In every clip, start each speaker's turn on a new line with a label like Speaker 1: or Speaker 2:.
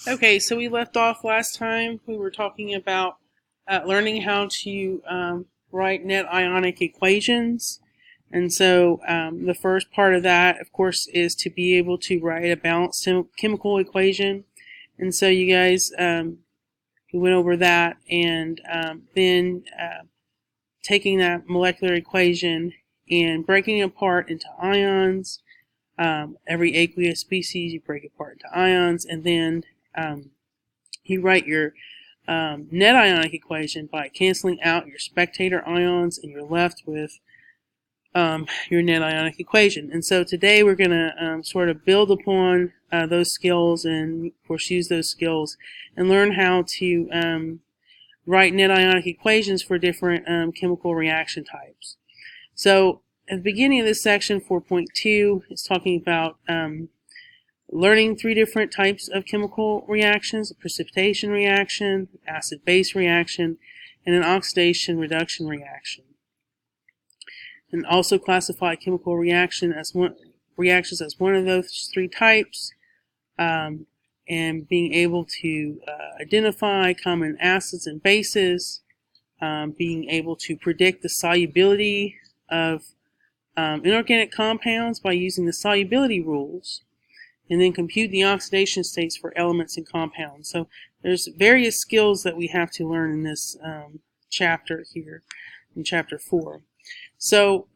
Speaker 1: Okay, so we left off last time. We were talking about learning how to write net ionic equations. And so the first part of that, of course, is to be able to write a balanced chemical equation. And so you guys we went over that, and then taking that molecular equation and breaking it apart into ions. Every aqueous species you break apart into ions, and then you write your net ionic equation by canceling out your spectator ions, and you're left with your net ionic equation. And so today we're going to sort of build upon those skills, and of course use those skills and learn how to write net ionic equations for different chemical reaction types. So at the beginning of this section, 4.2, is talking about learning three different types of chemical reactions: a precipitation reaction, acid-base reaction, and an oxidation-reduction reaction. And also classify chemical reactions as one of those three types, and being able to identify common acids and bases, being able to predict the solubility of inorganic compounds by using the solubility rules, and then compute the oxidation states for elements and compounds. So there's various skills that we have to learn in this chapter here, in chapter 4. So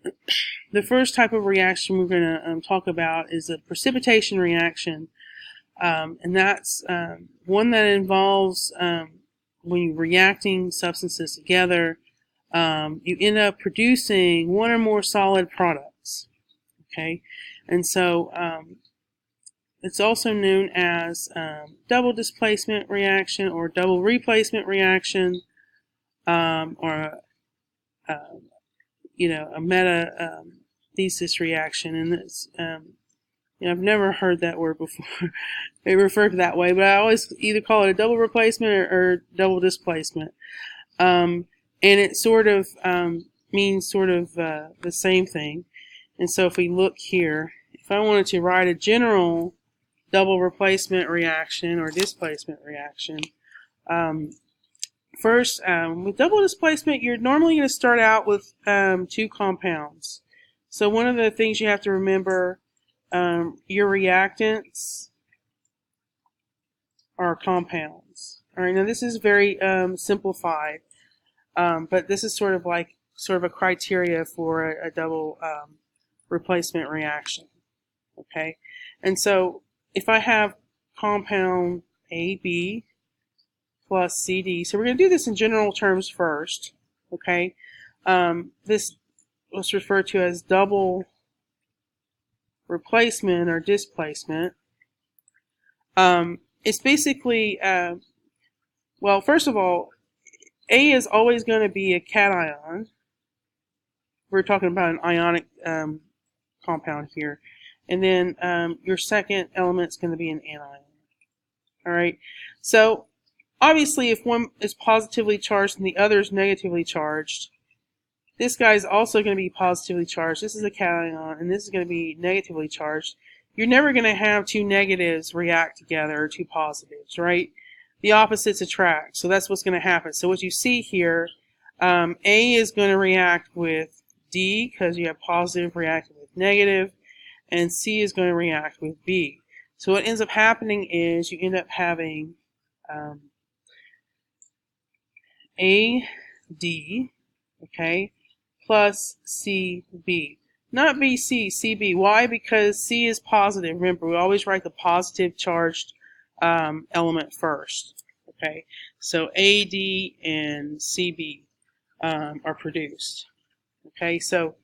Speaker 1: the first type of reaction we're going to talk about is a precipitation reaction, and that's one that involves when you're reacting substances together, you end up producing one or more solid products. Okay, and so it's also known as double displacement reaction or double replacement reaction, or a meta thesis reaction. And it's I've never heard that word before. They refer to that way, but I always either call it a double replacement or double displacement. And it sort of means sort of the same thing. And so if we look here, if I wanted to write a general double replacement reaction or displacement reaction, first, with double displacement, you're normally going to start out with two compounds. So one of the things you have to remember, your reactants are compounds. All right, now this is very simplified, but this is sort of a criteria for a double replacement reaction. Okay, and so if I have compound AB plus CD, so we're going to do this in general terms first. Okay, this was referred to as double replacement or displacement. It's basically, well, first of all, A is always going to be a cation. We're talking about an ionic compound here. And then your second element is going to be an anion. All right. So obviously, if one is positively charged and the other is negatively charged, this guy is also going to be positively charged. This is a cation, and this is going to be negatively charged. You're never going to have two negatives react together, or two positives, right? The opposites attract, so that's what's going to happen. So what you see here, A is going to react with D because you have positive reacting with negative, and C is going to react with B. So what ends up happening is you end up having AD, okay, plus CB. Not BC, CB. Why? Because C is positive. Remember, we always write the positive charged element first. Okay, so AD and CB are produced. Okay, so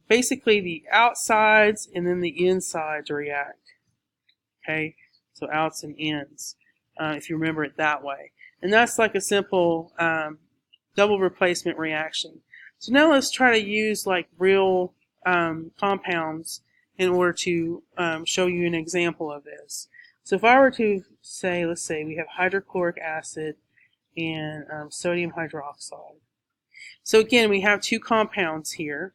Speaker 1: basically the outsides and then the insides react. Okay, so outs and ins, if you remember it that way. And that's like a simple double replacement reaction. So now let's try to use like real compounds in order to show you an example of this. So if I were to say, let's say we have hydrochloric acid and sodium hydroxide. So again, we have two compounds here.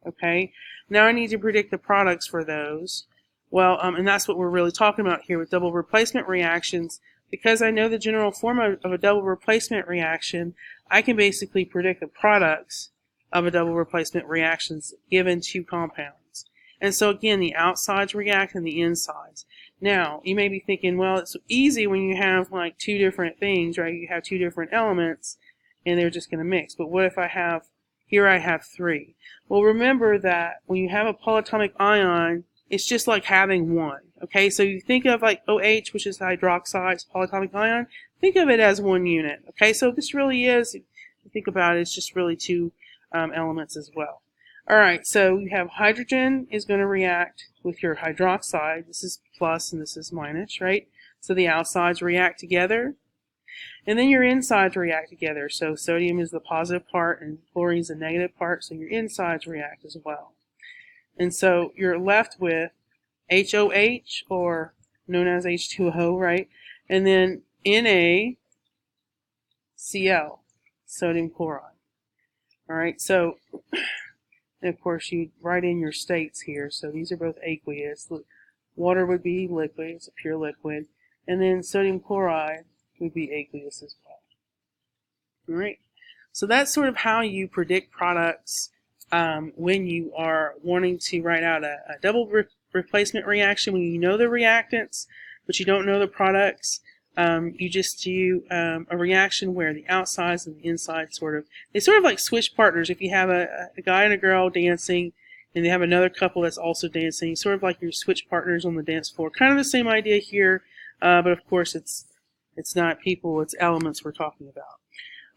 Speaker 1: Okay, now I need to predict the products for those. Well, and that's what we're really talking about here with double replacement reactions. Because I know the general form of a double replacement reaction, I can basically predict the products of a double replacement reactions given two compounds. And so again, the outsides react and the insides. Now, you may be thinking, well, it's easy when you have like two different things, right? You have two different elements and they're just going to mix. But what if I have, here I have three? Well, remember that when you have a polyatomic ion, it's just like having one. Okay, so you think of like OH, which is hydroxide, polyatomic ion, think of it as one unit. Okay, so this really is, if you think about it, it's just really two elements as well. All right, so you have hydrogen is going to react with your hydroxide. This is plus and this is minus, right? So the outsides react together. And then your insides react together. So sodium is the positive part and chlorine is the negative part. So your insides react as well. And so you're left with HOH, or known as H2O, right? And then NaCl, sodium chloride. All right, so of course you write in your states here. So these are both aqueous. Water would be liquid, it's a pure liquid. And then sodium chloride would be aqueous as well. All right, so that's sort of how you predict products when you are wanting to write out a double replacement reaction. When you know the reactants, but you don't know the products, you just do a reaction where the outsides and the insides they sort of like switch partners. If you have a guy and a girl dancing, and they have another couple that's also dancing, sort of like your switch partners on the dance floor. Kind of the same idea here, but of course it's not people, it's elements we're talking about.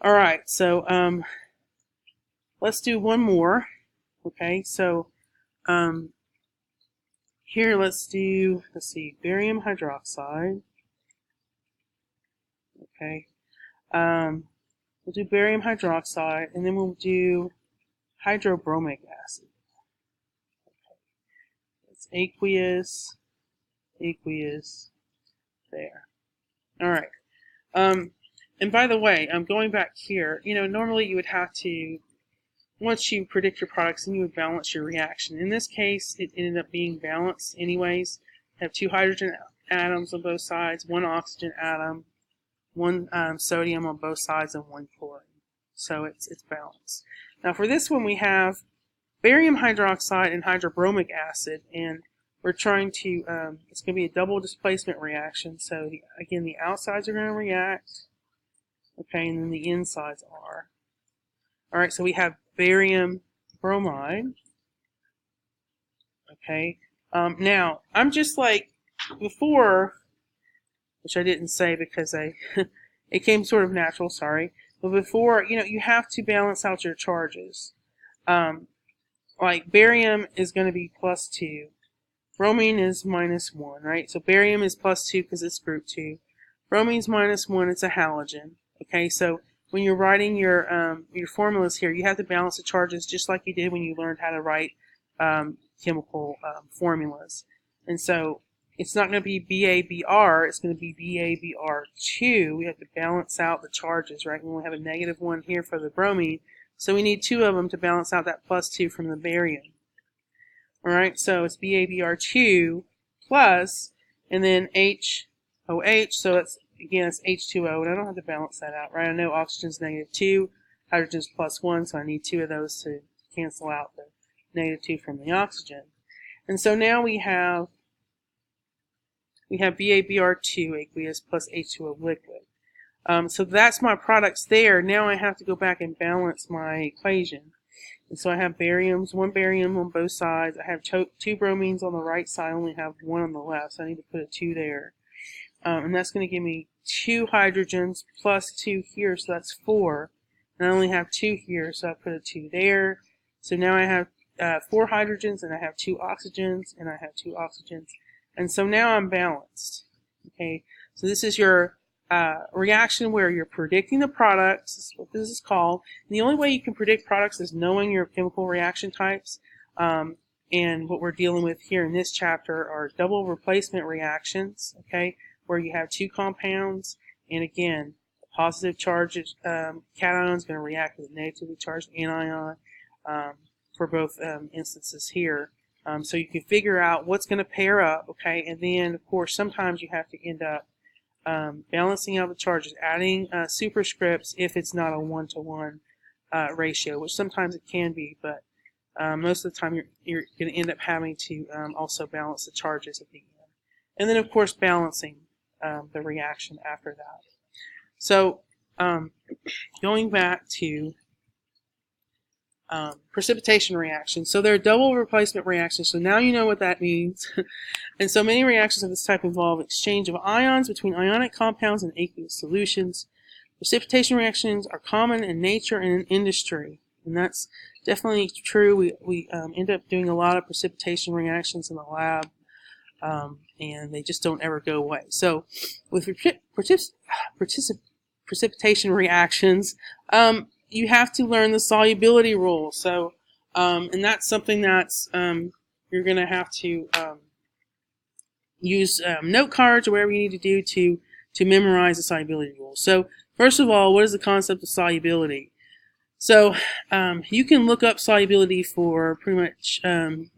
Speaker 1: All right, so let's do one more. Okay, so here let's see, barium hydroxide. Okay, we'll do barium hydroxide, and then we'll do hydrobromic acid. Okay. It's aqueous, there. All right. And by the way, I'm going back here. Normally you would have to, once you predict your products, then you would balance your reaction. In this case, it ended up being balanced anyways. You have two hydrogen atoms on both sides, one oxygen atom, one sodium on both sides, and one chlorine. So it's balanced. Now for this one, we have barium hydroxide and hydrobromic acid, and we're trying to, it's going to be a double displacement reaction. So again, the outsides are going to react, okay, and then the insides are. All right, so we have barium bromide, okay. Now, I'm just like before, which I didn't say because it came sort of natural, sorry. But before, you have to balance out your charges. Like barium is going to be +2. Bromine is -1, right? So barium is +2 because it's group 2. Bromine's -1, it's a halogen. Okay, so when you're writing your formulas here, you have to balance the charges just like you did when you learned how to write chemical formulas. And so it's not going to be BABR, it's going to be BABR2. We have to balance out the charges, right? We only have a -1 here for the bromine, so we need two of them to balance out that +2 from the barium. Alright, so it's BABR2 plus, and then HOH, so it's H2O, and I don't have to balance that out, right? I know oxygen's -2, hydrogen's +1, so I need two of those to cancel out the -2 from the oxygen. And so now we have BABR2 aqueous plus H2O liquid. So that's my products there. Now I have to go back and balance my equation. And so I have one barium on both sides. I have two bromines on the right side. I only have one on the left, so I need to put a 2 there. And that's going to give me 2 hydrogens plus 2 here, so that's 4. And I only have 2 here, so I put a 2 there. So now I have 4 hydrogens, and I have 2 oxygens, and I have 2 oxygens. And so now I'm balanced. Okay, so this is your reaction where you're predicting the products. This is what this is called. And the only way you can predict products is knowing your chemical reaction types. And what we're dealing with here in this chapter are double replacement reactions, okay, where you have two compounds, and again, the positive charged cation is going to react with a negatively charged anion for both instances here. So you can figure out what's going to pair up, okay? And then, of course, sometimes you have to end up balancing out the charges, adding superscripts if it's not a one-to-one ratio, which sometimes it can be, but most of the time you're going to end up having to also balance the charges at the end. And then, of course, balancing the reaction after that. So going back to precipitation reactions. So they're double replacement reactions. So now you know what that means. And so many reactions of this type involve exchange of ions between ionic compounds and aqueous solutions. Precipitation reactions are common in nature and in industry. And that's definitely true. We end up doing a lot of precipitation reactions in the lab. And they just don't ever go away. So with precipitation reactions, you have to learn the solubility rule. So, and that's something that's you're going to have to use note cards or whatever you need to do to memorize the solubility rule. So, first of all, what is the concept of solubility? So, you can look up solubility for pretty much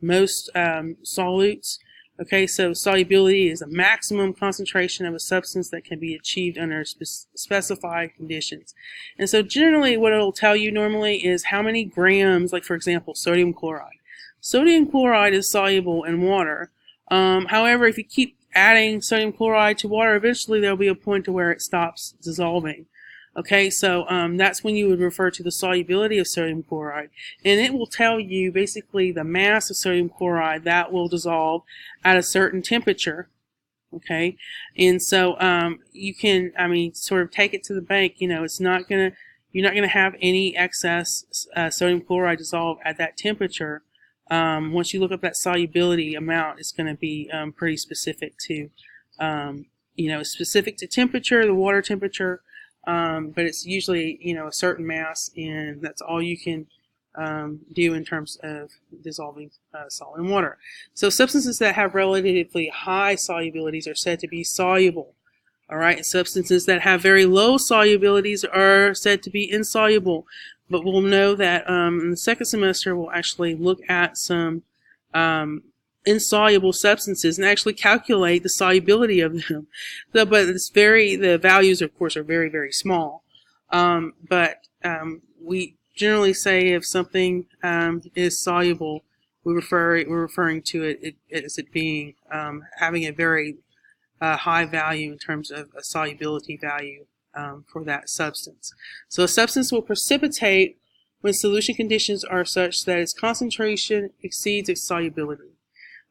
Speaker 1: most solutes. Okay, so solubility is a maximum concentration of a substance that can be achieved under specified conditions. And so generally what it'll tell you normally is how many grams, like for example, sodium chloride. Sodium chloride is soluble in water. However, if you keep adding sodium chloride to water, eventually there'll be a point to where it stops dissolving. Okay, so that's when you would refer to the solubility of sodium chloride. And it will tell you basically the mass of sodium chloride that will dissolve at a certain temperature. Okay, and so you can, sort of take it to the bank. You know, you're not gonna have any excess sodium chloride dissolve at that temperature. Once you look up that solubility amount, it's going to be pretty specific to, specific to temperature, the water temperature. But it's usually, a certain mass, and that's all you can do in terms of dissolving solid in water. So substances that have relatively high solubilities are said to be soluble. All right, and substances that have very low solubilities are said to be insoluble. But we'll know that in the second semester we'll actually look at some insoluble substances and actually calculate the solubility of them. So, but the values, of course, are very, very small. But we generally say if something is soluble, we're referring to it as it being having a very high value in terms of a solubility value for that substance. So a substance will precipitate when solution conditions are such that its concentration exceeds its solubility.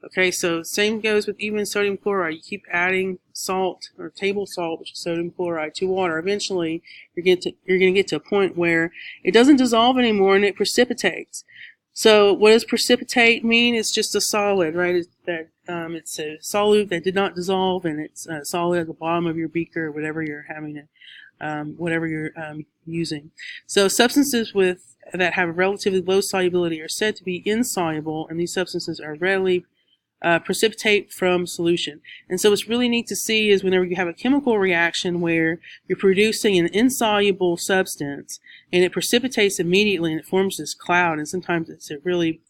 Speaker 1: Okay, so same goes with even sodium chloride. You keep adding salt or table salt, which is sodium chloride, to water. Eventually, you're going to get to a point where it doesn't dissolve anymore and it precipitates. So what does precipitate mean? It's just a solid, right? It's a solute that did not dissolve, and it's solid at the bottom of your beaker or whatever you're having whatever you're using. So substances that have a relatively low solubility are said to be insoluble, and these substances are readily precipitate from solution. And so what's really neat to see is whenever you have a chemical reaction where you're producing an insoluble substance and it precipitates immediately and it forms this cloud, and sometimes it's a really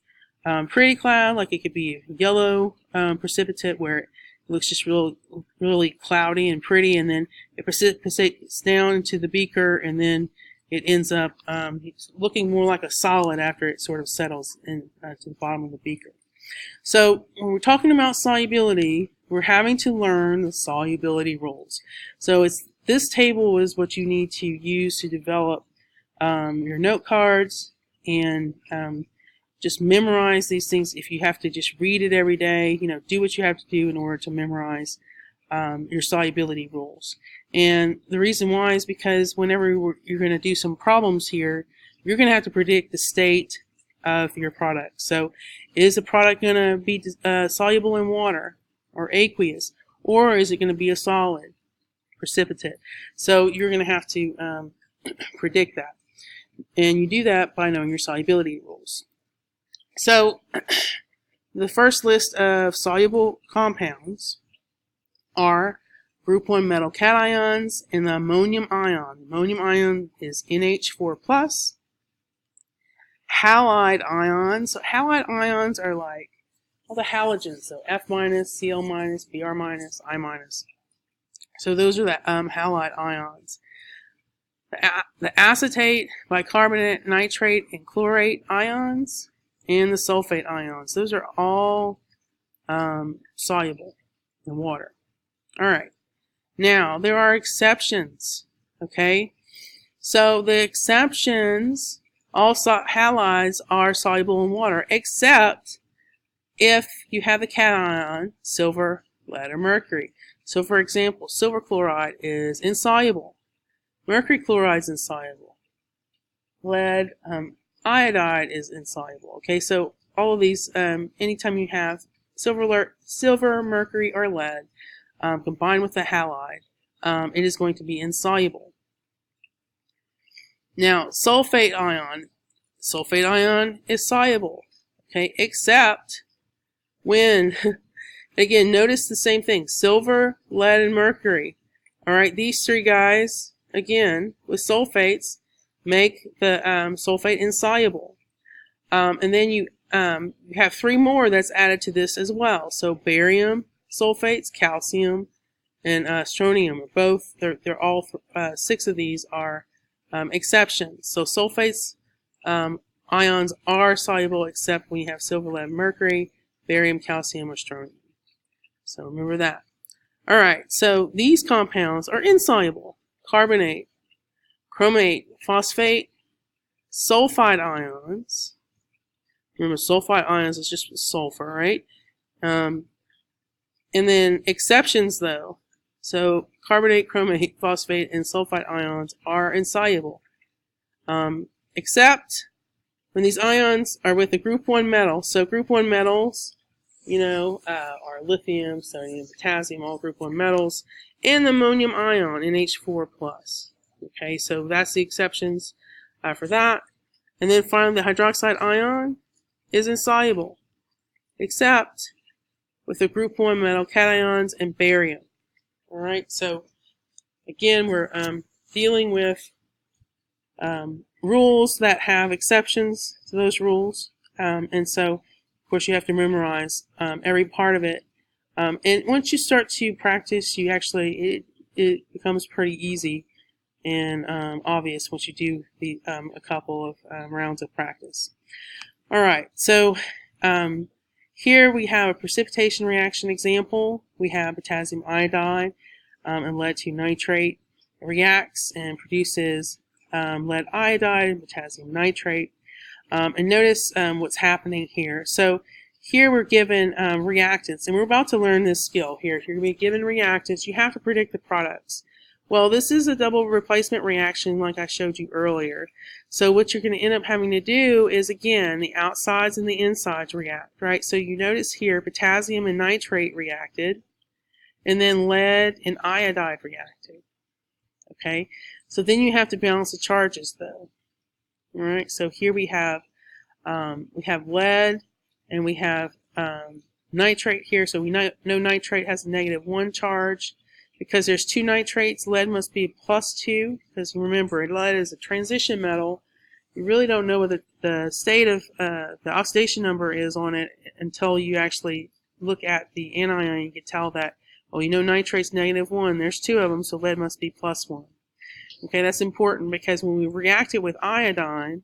Speaker 1: pretty cloud, like it could be a yellow precipitate where it looks just really cloudy and pretty, and then it precipitates down into the beaker, and then it ends up looking more like a solid after it sort of settles in to the bottom of the beaker. So when we're talking about solubility, we're having to learn the solubility rules. So this table is what you need to use to develop your note cards, and just memorize these things. If you have to just read it every day, do what you have to do in order to memorize your solubility rules. And the reason why is because whenever you're going to do some problems here, you're going to have to predict the state of your product. So is the product going to be soluble in water or aqueous, or is it going to be a solid precipitate? So you're going to have to predict that, and you do that by knowing your solubility rules. So the first list of soluble compounds are group 1 metal cations and the ammonium ion. The ammonium ion is NH4+. Halide ions. So halide ions are like all the halogens, so F minus, Cl minus, Br minus, I minus. So those are the halide ions. The acetate, bicarbonate, nitrate, and chlorate ions, and the sulfate ions. Those are all soluble in water. All right. Now, there are exceptions, okay? So the exceptions, all halides are soluble in water, except if you have the cation, silver, lead, or mercury. So for example, silver chloride is insoluble. Mercury chloride is insoluble. Lead iodide is insoluble. Okay, so all of these, anytime you have silver, mercury, or lead combined with the halide, it is going to be insoluble. Now, sulfate ion is soluble. Okay, except when, again, notice the same thing: silver, lead, and mercury. All right, these three guys, again, with sulfates, make the sulfate insoluble. And then you have three more that's added to this as well. So barium sulfates, calcium, and strontium are both. They're all 6 of these are exceptions. So sulfates ions are soluble except when you have silver, lead, mercury, barium, calcium, or strontium. So remember that. All right. So these compounds are insoluble: carbonate, chromate, phosphate, sulfide ions. Remember, sulfide ions is just sulfur, right? And then exceptions, though. So carbonate, chromate, phosphate, and sulfide ions are insoluble, except when these ions are with a group 1 metal. So group 1 metals, are lithium, sodium, potassium, all group 1 metals, and the ammonium ion, NH4+. Okay, so that's the exceptions for that. And then finally, the hydroxide ion is insoluble, except with the group 1 metal cations and barium. All right, so again, we're dealing with rules that have exceptions to those rules, and so of course you have to memorize every part of it. And once you start to practice, you actually it becomes pretty easy and obvious once you do a couple of rounds of practice. All right, so here we have a precipitation reaction example. We have potassium iodide and lead 2 nitrate. It reacts and produces lead iodide and potassium nitrate. And notice what's happening here. So here we're given reactants, and we're about to learn this skill here. If you're going to be given reactants, you have to predict the products. Well, this is a double replacement reaction like I showed you earlier. So what you're going to end up having to do is, again, the outsides and the insides react, right? So you notice here potassium and nitrate reacted, and then lead and iodide reacted. Okay? So then you have to balance the charges, though. All right? So here we have lead, and we have nitrate here. So we know nitrate has a -1 charge. Because there's 2 nitrates, lead must be +2, because remember, lead is a transition metal. You really don't know what the state of the oxidation number is on it until you actually look at the anion. You can tell that, well, nitrate's -1, there's 2 of them, so lead must be +1. Okay, that's important because when we react it with iodine,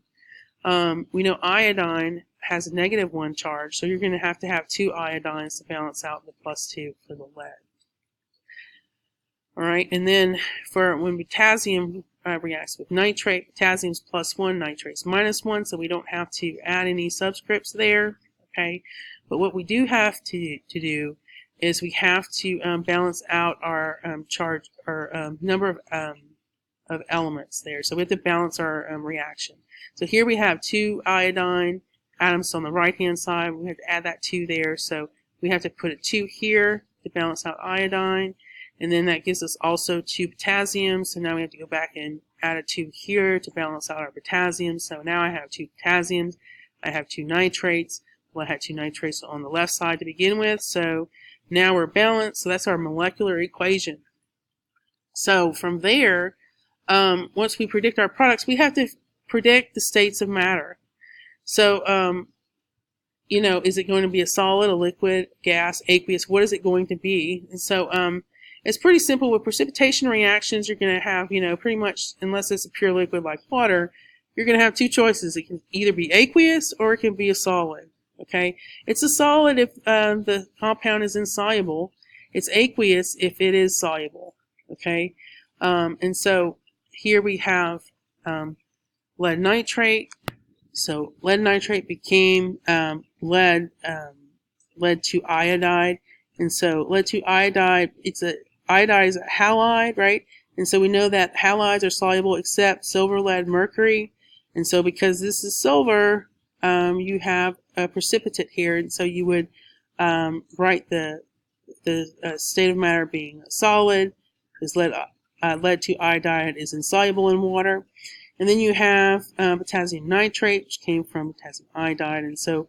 Speaker 1: we know iodine has a -1 charge, so you're going to have 2 iodines to balance out the +2 for the lead. All right, and then for when potassium reacts with nitrate, potassium's +1, nitrate's -1, so we don't have to add any subscripts there. Okay, but what we do have to do is we have to balance out our charge or number of elements there. So we have to balance our reaction. So here we have 2 iodine atoms on the right-hand side. We have to add that 2 there. So we have to put a 2 here to balance out iodine. And then that gives us also 2 potassium. So now we have to go back and add a 2 here to balance out our potassium. So now I have 2 potassiums. I have 2 nitrates. Well, I had 2 nitrates on the left side to begin with. So now we're balanced. So that's our molecular equation. So from there, once we predict our products, we have to predict the states of matter. So is it going to be a solid, a liquid, gas, aqueous? What is it going to be? And so it's pretty simple. With precipitation reactions, you're going to have, pretty much, unless it's a pure liquid like water, you're going to have two choices. It can either be aqueous or it can be a solid. Okay, it's a solid if the compound is insoluble. It's aqueous if it is soluble. Okay, and so here we have lead nitrate. So lead nitrate became lead to iodide, and so lead to iodide. Iodide is a halide, right? And so we know that halides are soluble except silver, lead, mercury. And so because this is silver, you have a precipitate here, and so you would write the state of matter being solid, because lead to iodide is insoluble in water. And then you have potassium nitrate, which came from potassium iodide, and so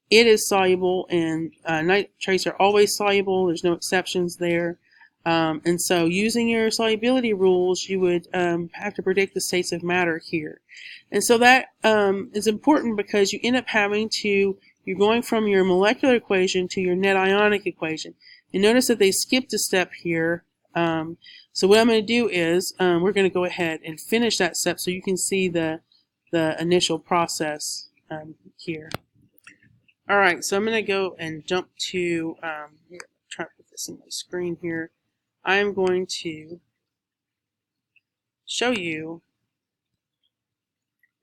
Speaker 1: it is soluble, and nitrates are always soluble. There's no exceptions there. And so using your solubility rules, you would have to predict the states of matter here. And so that is important because you end up you're going from your molecular equation to your net ionic equation. And notice that they skipped a step here. So what I'm going to do is we're going to go ahead and finish that step so you can see the initial process here. All right, so I'm going to go and jump to, here, try to put this in my screen here. I'm going to show you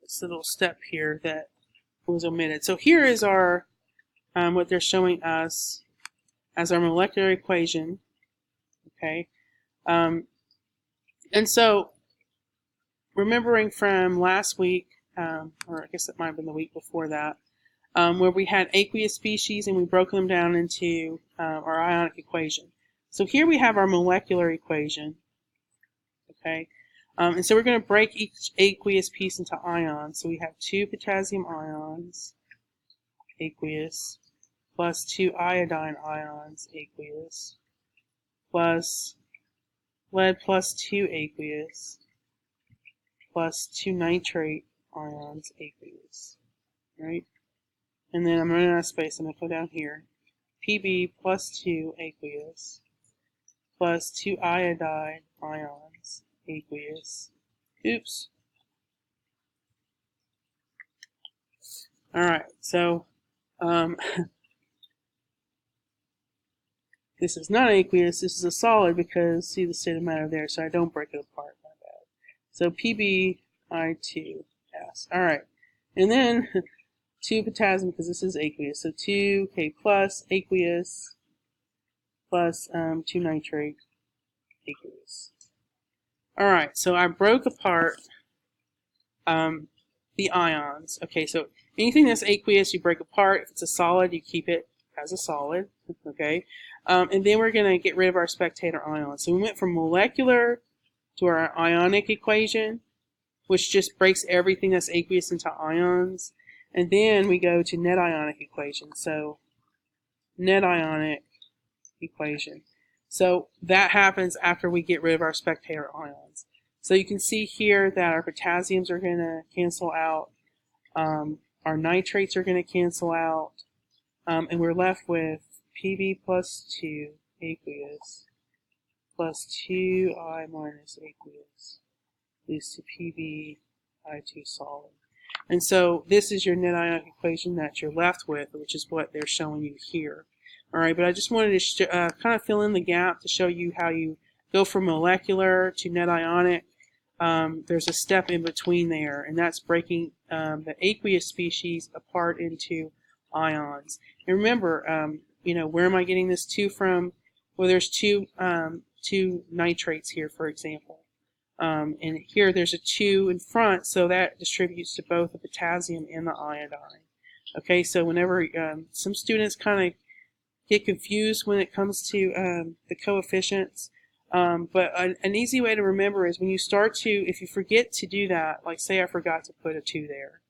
Speaker 1: this little step here that was omitted. So here is our, what they're showing us as our molecular equation, okay? And so, remembering from last week, or I guess it might have been the week before that, where we had aqueous species and we broke them down into our ionic equation. So here we have our molecular equation, okay? And so we're going to break each aqueous piece into ions. So we have 2 potassium ions, aqueous, plus 2 iodine ions, aqueous, plus lead plus 2 aqueous, plus 2 nitrate ions, aqueous, right? And then I'm running out of space. I'm going to put down here Pb plus 2 aqueous, plus 2 iodide ions, aqueous. Oops. Alright, so this is not aqueous, this is a solid because, see the state of matter there, so I don't break it apart, my bad. So PbI2S. Alright, and then 2 potassium, because this is aqueous, so 2K plus aqueous plus 2 nitrate aqueous. Alright, so I broke apart the ions. Okay, so anything that's aqueous you break apart. If it's a solid, you keep it as a solid. Okay, and then we're going to get rid of our spectator ions. So we went from molecular to our ionic equation, which just breaks everything that's aqueous into ions. And then we go to net ionic equation. So net ionic equation. So that happens after we get rid of our spectator ions. So you can see here that our potassiums are going to cancel out, our nitrates are going to cancel out, and we're left with Pb plus 2 aqueous plus 2I minus aqueous leads to PbI2 solid. And so this is your net ionic equation that you're left with, which is what they're showing you here. All right, but I just wanted to kind of fill in the gap to show you how you go from molecular to net ionic. There's a step in between there, and that's breaking the aqueous species apart into ions. And remember, where am I getting this 2 from? Well, there's two nitrates here, for example. And here there's a 2 in front, so that distributes to both the potassium and the iodine. Okay, so whenever some students kind of get confused when it comes to the coefficients, but an easy way to remember is when you start to, if you forget to do that, like say I forgot to put a 2 there,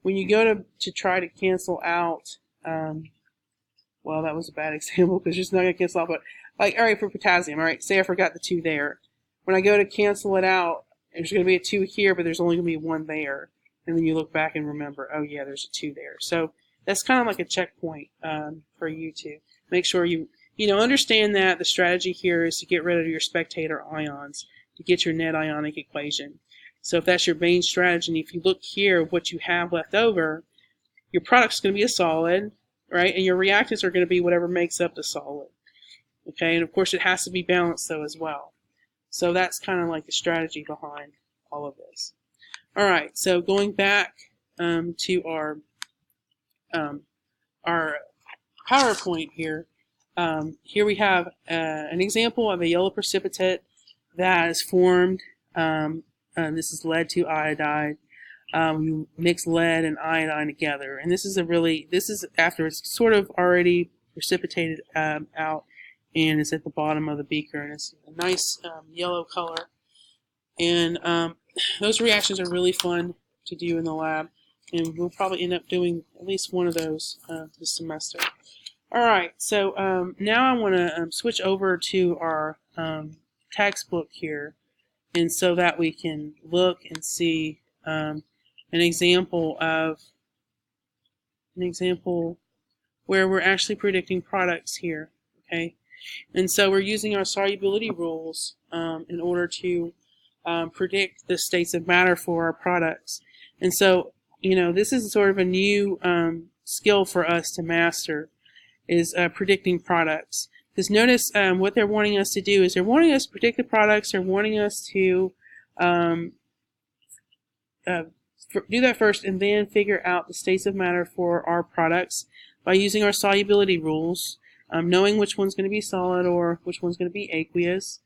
Speaker 1: when you go to try to cancel out, well, that was a bad example because you're just not going to cancel out, but like, all right, for potassium, all right, say I forgot the 2 there. When I go to cancel it out, there's going to be a 2 here, but there's only going to be 1 there. And then you look back and remember, oh yeah, there's a 2 there. So that's kind of like a checkpoint for you to make sure you understand that the strategy here is to get rid of your spectator ions to get your net ionic equation. So if that's your main strategy, and if you look here, what you have left over, your product's going to be a solid, right? And your reactants are going to be whatever makes up the solid. Okay, and of course it has to be balanced though as well. So that's kind of like the strategy behind all of this. All right, so going back to our PowerPoint here. Here we have an example of a yellow precipitate that is formed. This is lead to iodide. You mix lead and iodine together, and this is after it's sort of already precipitated out, and it's at the bottom of the beaker, and it's a nice yellow color. And those reactions are really fun to do in the lab, and we'll probably end up doing at least one of those this semester. All right, so now I want to switch over to our textbook here, and so that we can look and see an example where we're actually predicting products here. Okay, and so we're using our solubility rules in order to predict the states of matter for our products. And so, this is sort of a new skill for us to master, is predicting products. Because notice what they're wanting us to do is they're wanting us to predict the products. They're wanting us to do that first and then figure out the states of matter for our products by using our solubility rules, knowing which one's going to be solid or which one's going to be aqueous.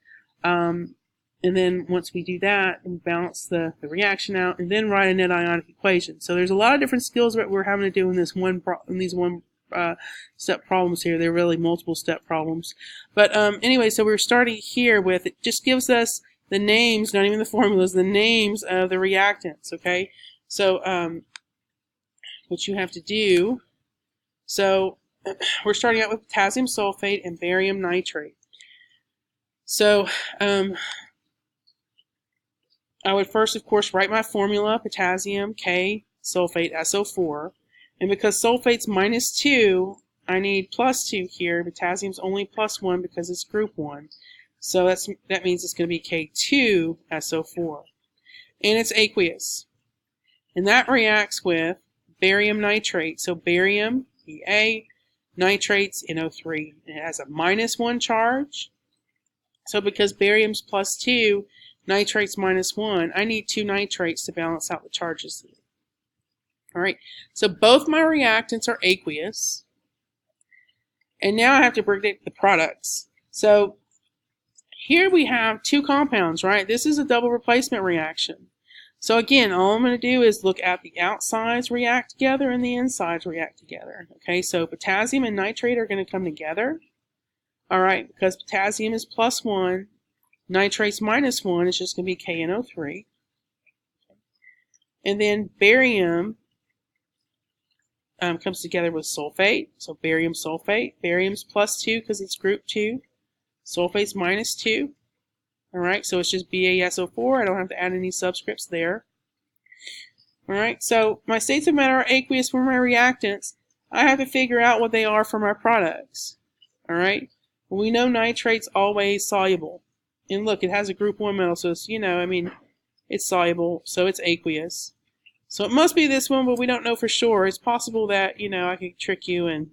Speaker 1: And then once we do that, we balance the reaction out and then write a net ionic equation. So there's a lot of different skills that we're having to do in these one step problems here. They're really multiple step problems. But anyway, so we're starting here with, it just gives us the names, not even the formulas, the names of the reactants, okay? So what you have to do, so we're starting out with potassium sulfate and barium nitrate. So I would first, of course, write my formula, potassium, K, sulfate, SO4. And because sulfate's -2, I need +2 here. Potassium's only +1 because it's group 1. So that means it's going to be K2SO4. And it's aqueous. And that reacts with barium nitrate. So barium, Ba, nitrates, NO3. And it has a -1 charge. So because barium's +2, nitrates -1, I need 2 nitrates to balance out the charges here. All right, so both my reactants are aqueous. And now I have to predict the products. So here we have 2 compounds, right? This is a double replacement reaction. So again, all I'm going to do is look at the outsides react together and the insides react together. Okay, so potassium and nitrate are going to come together. All right, because potassium is +1, nitrate's -1, it's just going to be KNO3. And then barium comes together with sulfate, so barium sulfate. Barium's +2 because it's group 2. Sulfate's -2. All right, so it's just BaSO4. I don't have to add any subscripts there. All right, so my states of matter are aqueous for my reactants. I have to figure out what they are for my products. All right, well, we know nitrate's always soluble. And look, it has a group 1 metal, so it's, it's soluble, so it's aqueous. So it must be this one, but we don't know for sure. It's possible that, I could trick you and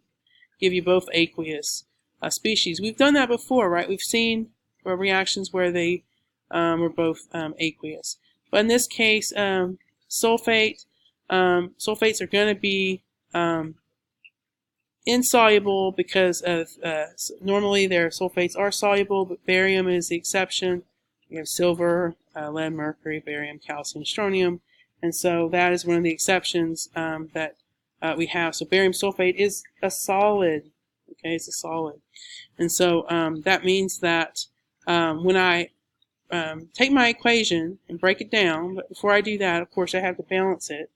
Speaker 1: give you both aqueous species. We've done that before, right? We've seen reactions where they were both aqueous. But in this case, sulfates are going to be insoluble because of normally their sulfates are soluble, but barium is the exception. We have silver, lead, mercury, barium, calcium, strontium. And so that is one of the exceptions that we have. So barium sulfate is a solid. Okay, it's a solid. And so that means that when I take my equation and break it down, but before I do that, of course, I have to balance it.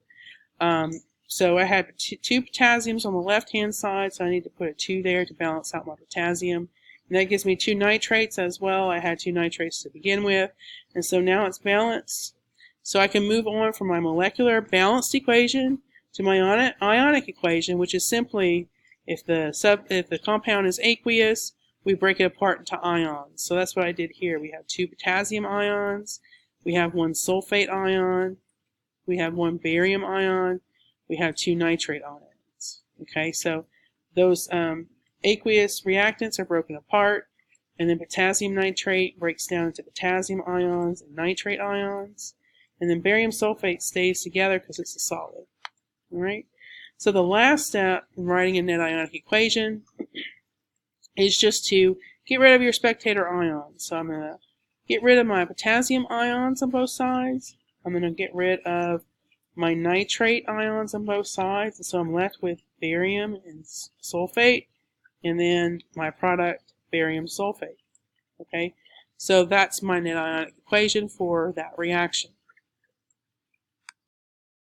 Speaker 1: So I have 2 potassiums on the left-hand side, so I need to put a 2 there to balance out my potassium. And that gives me 2 nitrates as well. I had 2 nitrates to begin with. And so now it's balanced. So I can move on from my molecular balanced equation to my ionic equation, which is simply if the compound is aqueous, we break it apart into ions. So that's what I did here. We have 2 potassium ions, we have 1 sulfate ion, we have 1 barium ion, we have 2 nitrate ions. Okay, so those aqueous reactants are broken apart, and then potassium nitrate breaks down into potassium ions and nitrate ions, and then barium sulfate stays together because it's a solid. All right. So the last step in writing a net ionic equation is just to get rid of your spectator ions. So I'm going to get rid of my potassium ions on both sides. I'm going to get rid of my nitrate ions on both sides. And so I'm left with barium and sulfate, and then my product, barium sulfate. Okay, so that's my net ionic equation for that reaction.